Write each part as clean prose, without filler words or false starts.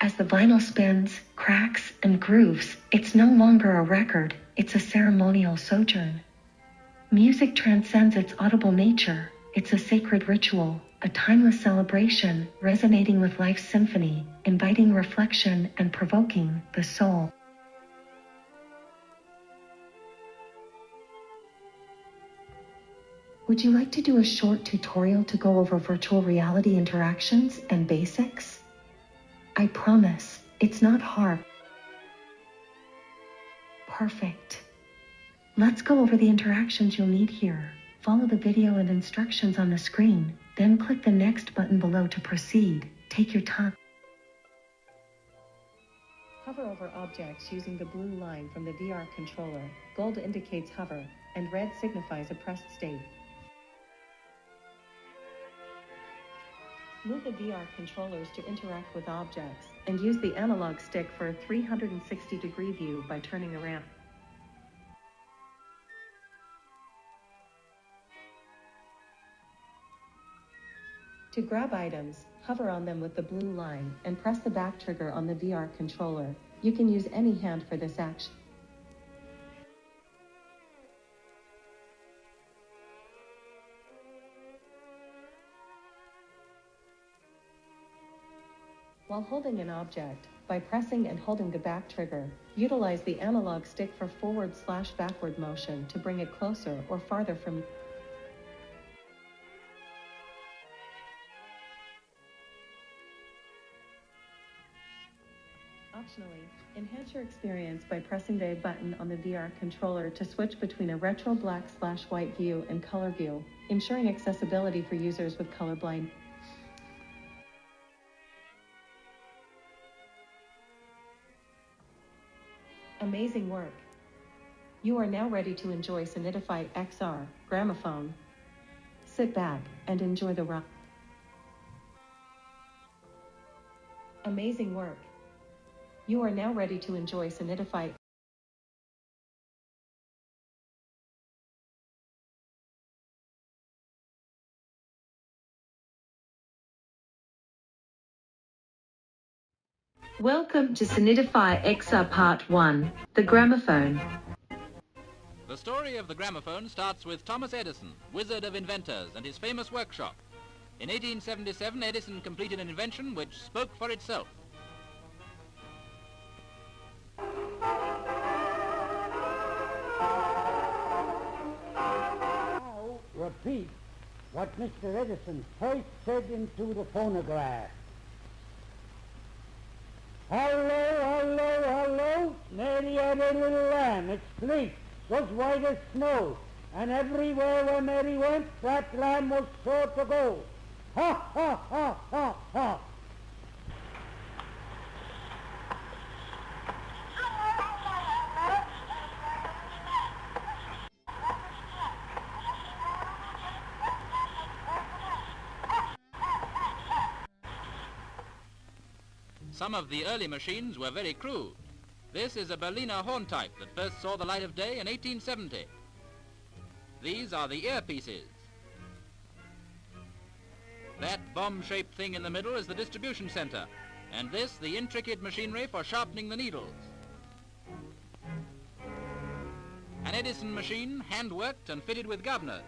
As the vinyl spins, cracks, and grooves, it's no longer a record, it's a ceremonial sojourn. Music transcends its audible nature. It's a sacred ritual, a timeless celebration, resonating with life's symphony, inviting reflection and provoking the soul. Would you like to do a short tutorial to go over virtual reality interactions and basics? I promise, it's not hard. Perfect. Let's go over the interactions you'll need here. Follow the video and instructions on the screen, then click the next button below to proceed. Take your time. Hover over objects using the blue line from the VR controller. Gold indicates hover, and red signifies a pressed state. Move the VR controllers to interact with objects, and use the analog stick for a 360-degree view by turning around. To grab items, hover on them with the blue line and press the back trigger on the VR controller. You can use any hand for this action. While holding an object, by pressing and holding the back trigger, utilize the analog stick for forward/backward motion to bring it closer or farther from you. Optionally, enhance your experience by pressing the button on the VR controller to switch between a retro black/white view and color view, ensuring accessibility for users with colorblind. Amazing work! You are now ready to enjoy Sonidify XR Gramophone. Sit back and enjoy the ride. Amazing work! You are now ready to enjoy Sonidify. Welcome to Sonidify XR Part 1, the Gramophone. The story of the gramophone starts with Thomas Edison, wizard of inventors, and his famous workshop. In 1877, Edison completed an invention which spoke for itself. Now repeat what Mr. Edison first said into the phonograph. Hello, hello, hello, Mary had a little lamb. Its fleece was white as snow, and everywhere where Mary went, that lamb was sure to go. Ha, ha, ha, ha, ha. Some of the early machines were very crude. This is a Berliner horn type that first saw the light of day in 1870. These are the earpieces. That bomb-shaped thing in the middle is the distribution center, and this the intricate machinery for sharpening the needles. An Edison machine, hand-worked and fitted with governors.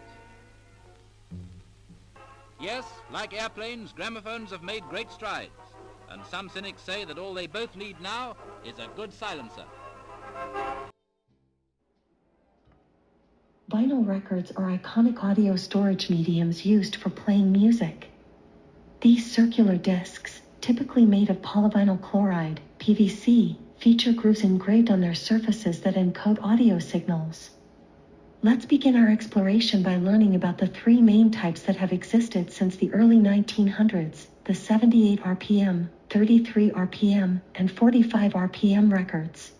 Yes, like airplanes, gramophones have made great strides. And some cynics say that all they both need now is a good silencer. Vinyl records are iconic audio storage mediums used for playing music. These circular discs, typically made of polyvinyl chloride, PVC, feature grooves engraved on their surfaces that encode audio signals. Let's begin our exploration by learning about the three main types that have existed since the early 1900s, the 78 RPM, 33 RPM, and 45 RPM records.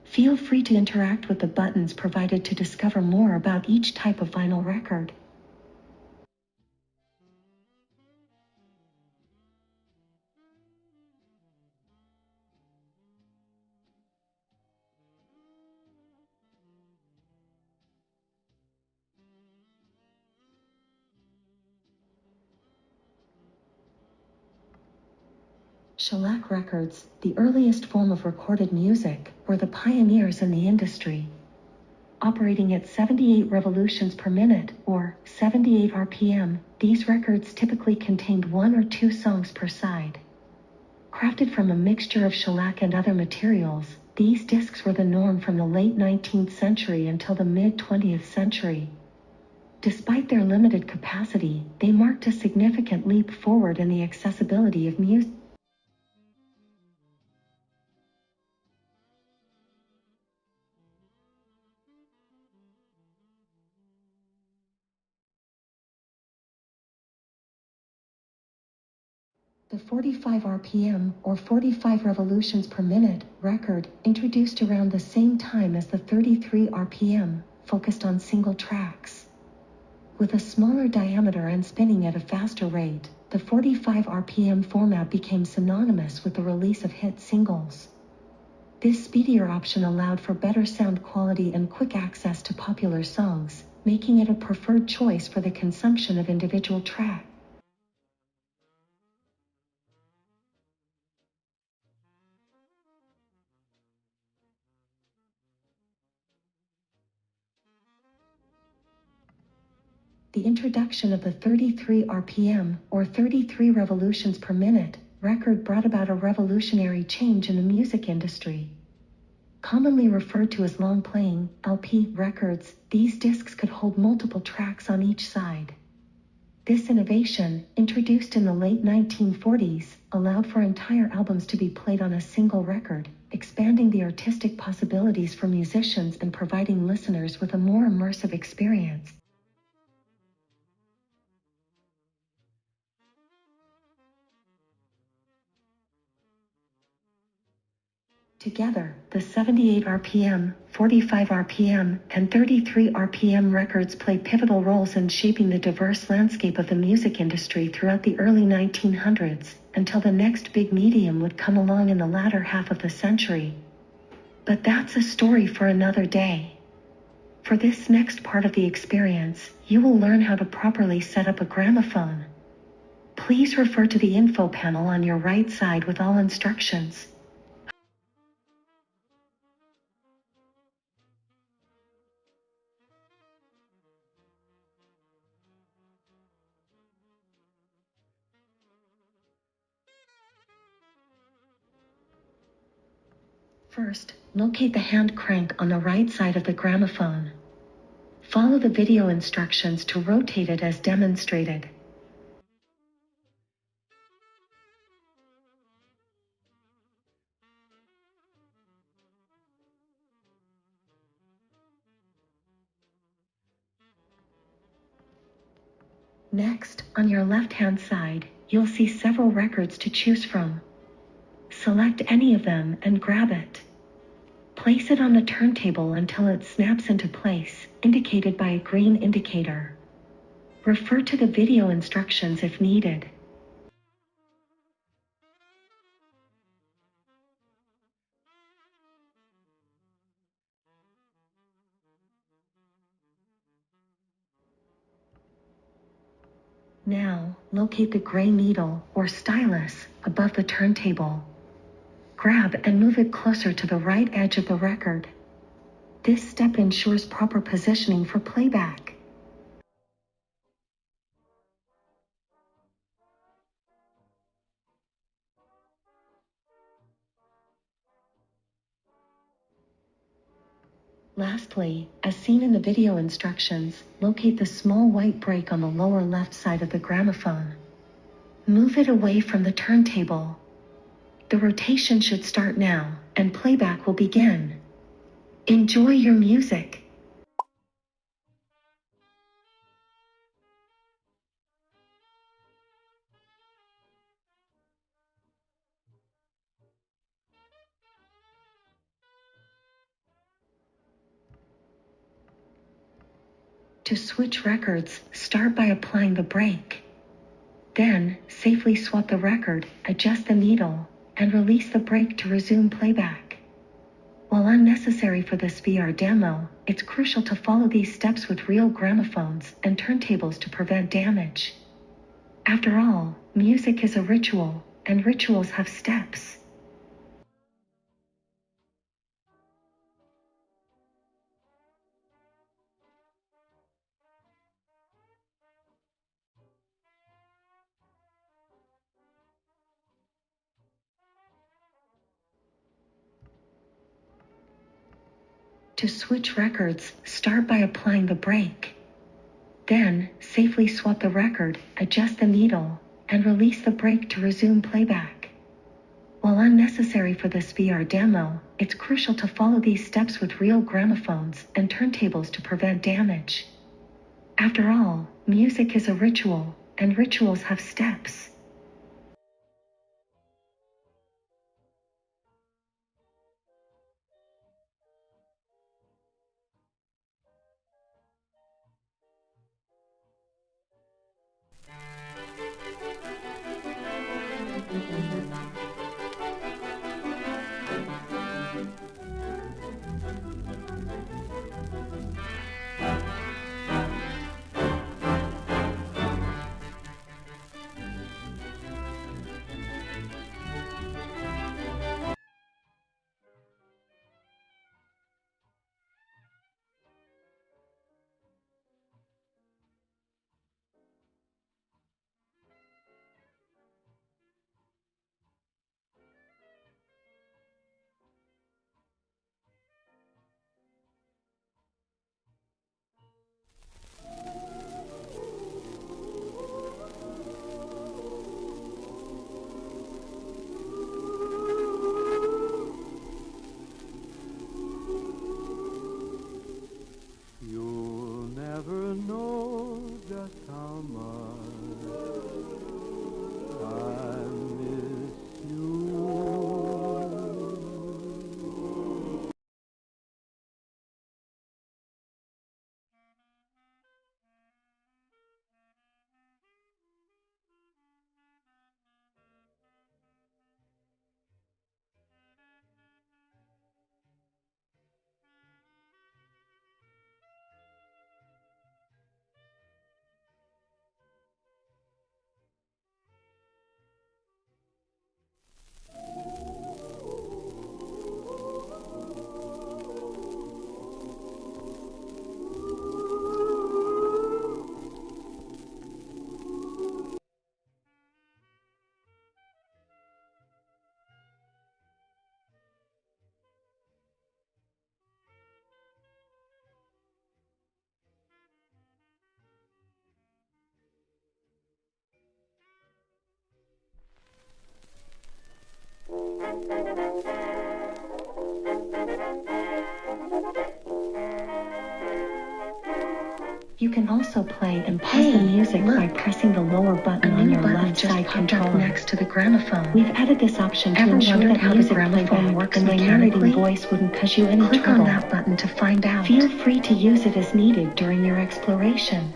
Feel free to interact with the buttons provided to discover more about each type of vinyl record. Shellac records, the earliest form of recorded music, were the pioneers in the industry. Operating at 78 revolutions per minute, or 78 RPM, these records typically contained 1 or 2 songs per side. Crafted from a mixture of shellac and other materials, these discs were the norm from the late 19th century until the mid-20th century. Despite their limited capacity, they marked a significant leap forward in the accessibility of music. The 45 RPM, or 45 revolutions per minute, record, introduced around the same time as the 33 RPM, focused on single tracks. With a smaller diameter and spinning at a faster rate, the 45 RPM format became synonymous with the release of hit singles. This speedier option allowed for better sound quality and quick access to popular songs, making it a preferred choice for the consumption of individual tracks. The introduction of the 33 RPM, or 33 revolutions per minute, record brought about a revolutionary change in the music industry. Commonly referred to as long-playing, LP, records, these discs could hold multiple tracks on each side. This innovation, introduced in the late 1940s, allowed for entire albums to be played on a single record, expanding the artistic possibilities for musicians and providing listeners with a more immersive experience. Together, the 78 RPM, 45 RPM, and 33 RPM records played pivotal roles in shaping the diverse landscape of the music industry throughout the early 1900s, until the next big medium would come along in the latter half of the century. But that's a story for another day. For this next part of the experience, you will learn how to properly set up a gramophone. Please refer to the info panel on your right side with all instructions. First, locate the hand crank on the right side of the gramophone. Follow the video instructions to rotate it as demonstrated. Next, on your left-hand side, you'll see several records to choose from. Select any of them and grab it. Place it on the turntable until it snaps into place, indicated by a green indicator. Refer to the video instructions if needed. Now, locate the gray needle, or stylus, above the turntable. Grab and move it closer to the right edge of the record. This step ensures proper positioning for playback. Lastly, as seen in the video instructions, locate the small white break on the lower left side of the gramophone. Move it away from the turntable. The rotation should start now, and playback will begin. Enjoy your music. To switch records, start by applying the brake. Then, safely swap the record, adjust the needle, and release the brake to resume playback. While unnecessary for this VR demo, it's crucial to follow these steps with real gramophones and turntables to prevent damage. After all, music is a ritual, and rituals have steps. To switch records, start by applying the brake. Then, safely swap the record, adjust the needle, and release the brake to resume playback. While unnecessary for this VR demo, it's crucial to follow these steps with real gramophones and turntables to prevent damage. After all, music is a ritual, and rituals have steps. You can also play and pause the music by pressing the lower button on your left side controller next to the gramophone. We've added this option to ensure that how the gramophone works and my narrating voice wouldn't cause you any trouble. Click on that button to find out. Feel free to use it as needed during your exploration.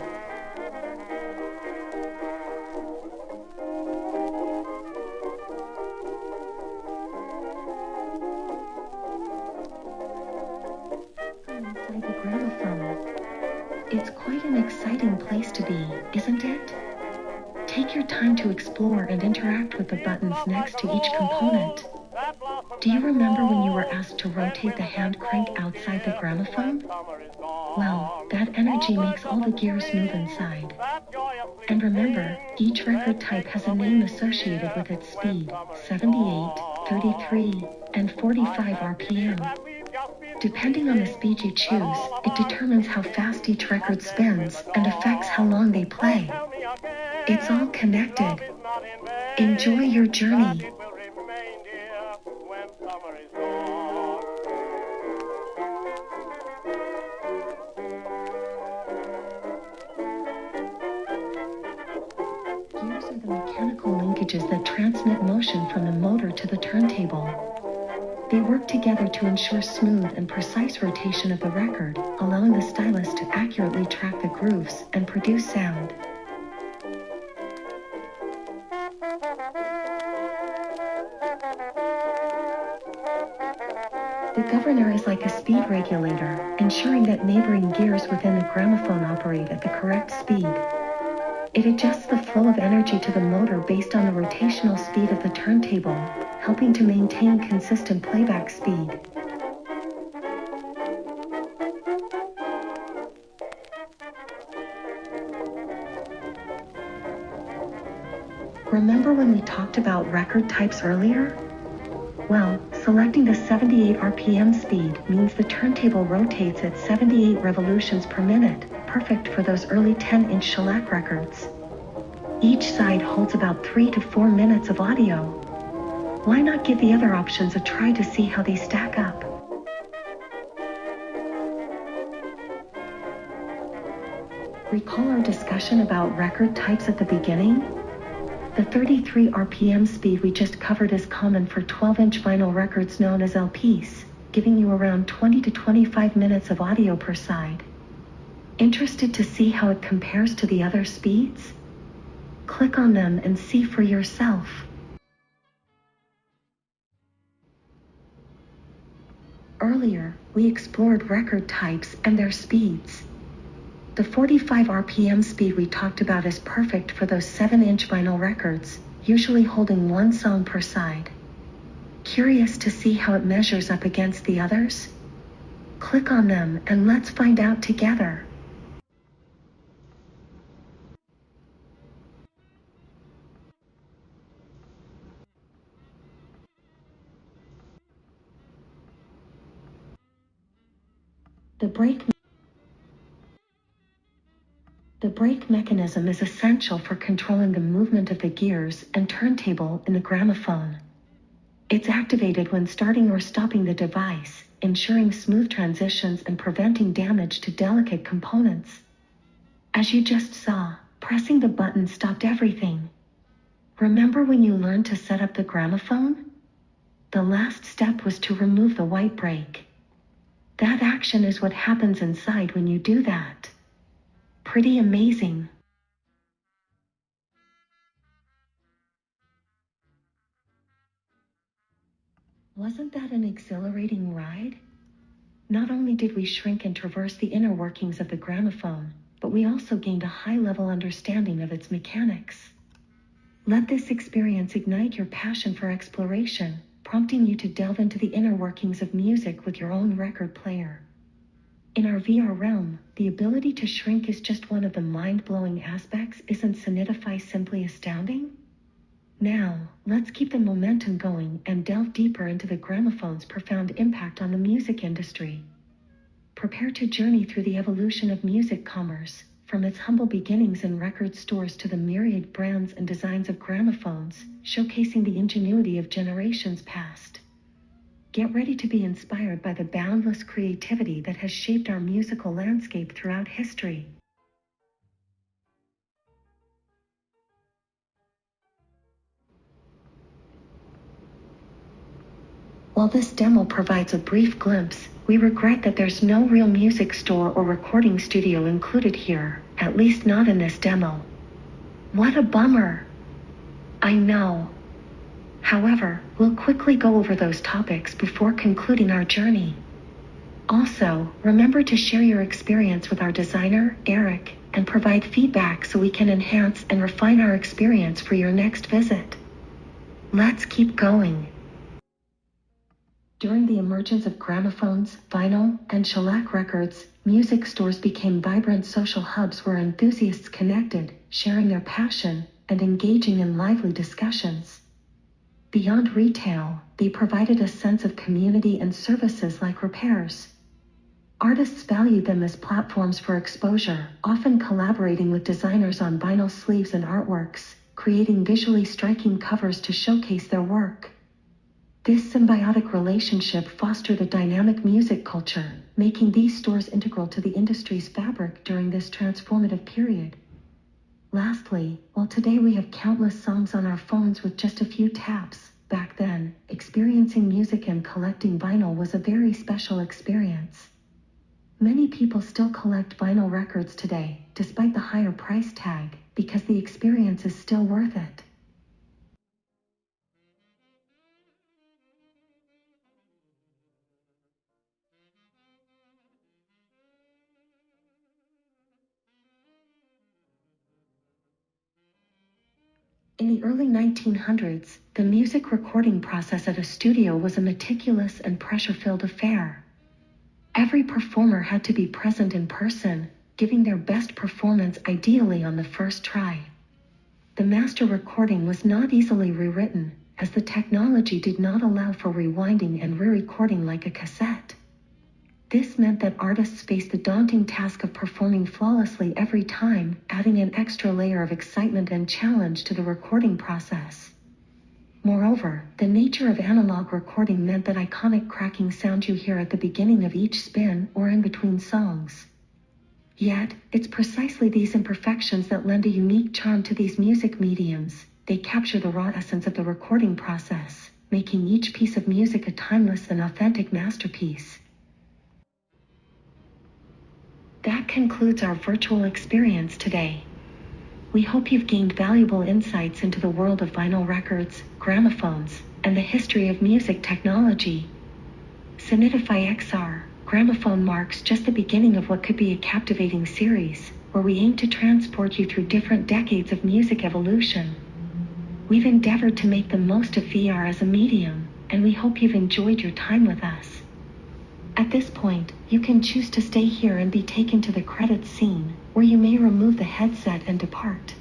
Inside the gramophone. It's quite an exciting place to be, isn't it? Take your time to explore and interact with the buttons next to each component. Do you remember when you were asked to rotate the hand crank outside the gramophone? Well, that energy makes all the gears move inside. And remember, each record type has a name associated with its speed, 78, 33, and 45 RPM. Depending on the speed you choose, it determines how fast each record spins and affects how long they play. It's all connected. Enjoy your journey. Gears are the mechanical linkages that transmit motion from the motor to the turntable. They work together to ensure smooth and precise rotation of the record, allowing the stylus to accurately track the grooves and produce sound. The governor is like a speed regulator, ensuring that neighboring gears within the gramophone operate at the correct speed. It adjusts the flow of energy to the motor based on the rotational speed of the turntable, helping to maintain consistent playback speed. Remember when we talked about record types earlier? Well, selecting the 78 RPM speed means the turntable rotates at 78 revolutions per minute, perfect for those early 10-inch shellac records. Each side holds about 3 to 4 minutes of audio. Why not give the other options a try to see how they stack up? Recall our discussion about record types at the beginning? The 33 RPM speed we just covered is common for 12-inch vinyl records known as LPs, giving you around 20 to 25 minutes of audio per side. Interested to see how it compares to the other speeds? Click on them and see for yourself. Earlier, we explored record types and their speeds. The 45 RPM speed we talked about is perfect for those 7-inch vinyl records, usually holding one song per side. Curious to see how it measures up against the others? Click on them and let's find out together. The brake mechanism is essential for controlling the movement of the gears and turntable in the gramophone. It's activated when starting or stopping the device, ensuring smooth transitions and preventing damage to delicate components. As you just saw, pressing the button stopped everything. Remember when you learned to set up the gramophone? The last step was to remove the white brake. That action is what happens inside when you do that. Pretty amazing. Wasn't that an exhilarating ride? Not only did we shrink and traverse the inner workings of the gramophone, but we also gained a high-level understanding of its mechanics. Let this experience ignite your passion for exploration, prompting you to delve into the inner workings of music with your own record player. In our VR realm, the ability to shrink is just one of the mind-blowing aspects. Isn't Sonidify simply astounding? Now, let's keep the momentum going and delve deeper into the gramophone's profound impact on the music industry. Prepare to journey through the evolution of music commerce, from its humble beginnings in record stores to the myriad brands and designs of gramophones, showcasing the ingenuity of generations past. Get ready to be inspired by the boundless creativity that has shaped our musical landscape throughout history. While this demo provides a brief glimpse, we regret that there's no real music store or recording studio included here, at least not in this demo. What a bummer! I know. However, we'll quickly go over those topics before concluding our journey. Also, remember to share your experience with our designer, Erik, and provide feedback so we can enhance and refine our experience for your next visit. Let's keep going. During the emergence of gramophones, vinyl, and shellac records, music stores became vibrant social hubs where enthusiasts connected, sharing their passion, and engaging in lively discussions. Beyond retail, they provided a sense of community and services like repairs. Artists valued them as platforms for exposure, often collaborating with designers on vinyl sleeves and artworks, creating visually striking covers to showcase their work. This symbiotic relationship fostered a dynamic music culture, making these stores integral to the industry's fabric during this transformative period. Lastly, while today we have countless songs on our phones with just a few taps, back then, experiencing music and collecting vinyl was a very special experience. Many people still collect vinyl records today, despite the higher price tag, because the experience is still worth it. In the early 1900s, the music recording process at a studio was a meticulous and pressure-filled affair. Every performer had to be present in person, giving their best performance ideally on the first try. The master recording was not easily rewritten, as the technology did not allow for rewinding and re-recording like a cassette. This meant that artists faced the daunting task of performing flawlessly every time, adding an extra layer of excitement and challenge to the recording process. Moreover, the nature of analog recording meant that iconic cracking sound you hear at the beginning of each spin or in between songs. Yet, it's precisely these imperfections that lend a unique charm to these music mediums. They capture the raw essence of the recording process, making each piece of music a timeless and authentic masterpiece. That concludes our virtual experience today. We hope you've gained valuable insights into the world of vinyl records, gramophones, and the history of music technology. Sonidify XR Gramophone marks just the beginning of what could be a captivating series, where we aim to transport you through different decades of music evolution. We've endeavored to make the most of VR as a medium, and we hope you've enjoyed your time with us. At this point, you can choose to stay here and be taken to the credits scene, where you may remove the headset and depart.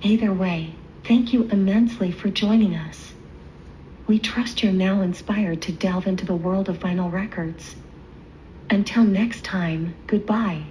Either way, thank you immensely for joining us. We trust you're now inspired to delve into the world of vinyl records. Until next time, goodbye.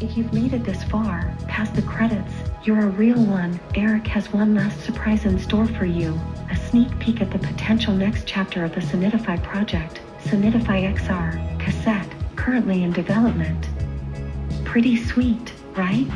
If you've made it this far, past the credits, you're a real one. Erik has one last surprise in store for you, a sneak peek at the potential next chapter of the Sonidify project, Sonidify XR, cassette, currently in development. Pretty sweet, right?